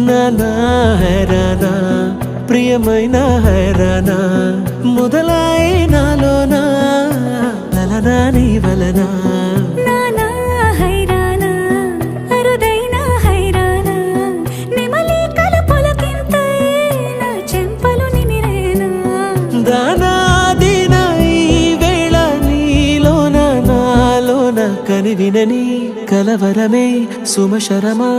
నానా హైరానా ప్రియమైన హైరానా మొదలాయి నాలోనా లలనా నీ వలనా నానా హైరానా అరుదైన హైరానా నెమలి కలుపులకింతై నా చెంపలు నిమిరేనా దానాదిన ఈ వేళ నీలోన నాలోన కనివినని కలవరమే సుమశరమా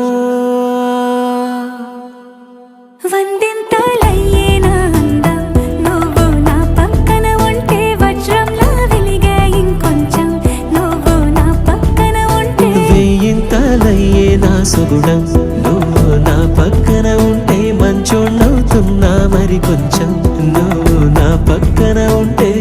వందింతలయ్యేనా అందం నువ్వు నా పక్కన ఉంటే వజ్రంలా వెలిగే ఇంకొంచెం నువ్వు నా పక్కన ఉంటే వేయింతలయ్యేనా సుగుణం నువ్వు నా పక్కన ఉంటే మంచోళ్ళవుతున్నా మరి కొంచెం నువ్వు నా పక్కన ఉంటే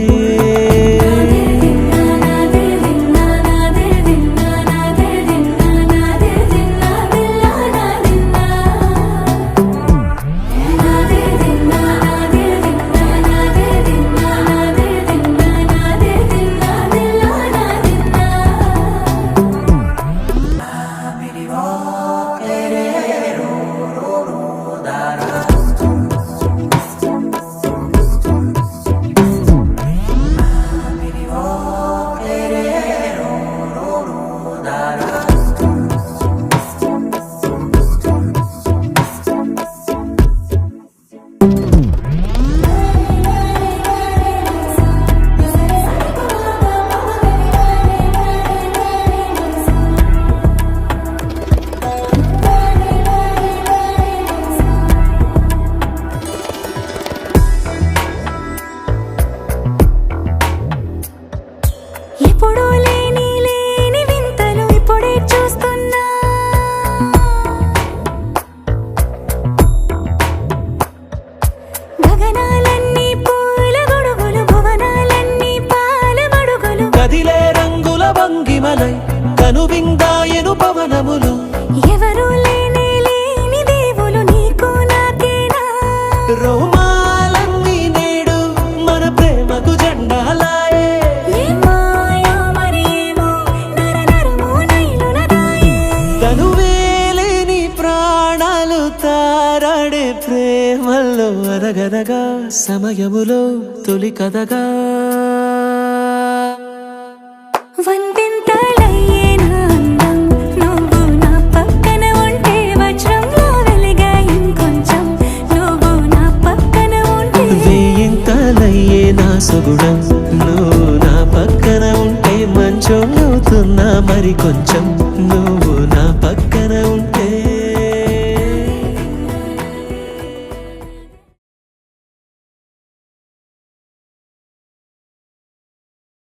ఎప్పుడూ లేని వింతలు ఇప్పుడే చూస్తున్నా గగనాలన్నీ పూల గొడుగులు భువనాలన్నీ పాల మడుగులు కదిలే రంగుల భంగిమలై కనువిందాయను పవనములు ఎవరూ లేని దేవులు నీకు నాకేనా రోమాలన్నీ నేడు మన ప్రేమకు జెండాలాయే తనువేలేని ప్రాణాలు తారాడే ప్రేమల్లో అరగరగా సమయములో తొలి కథగా వందింతలయ్యేనా అందం నువ్వు నా పక్కన ఉంటే వజ్రంలా వెలిగే ఇంకొంచెం నువ్వు నా పక్కన ఉంటే వేయింతలయ్యేనా సుగుణం నువ్వు నా పక్కన ఉంటే మంచోళ్ళవుతున్నా మరి కొంచెం నువ్వు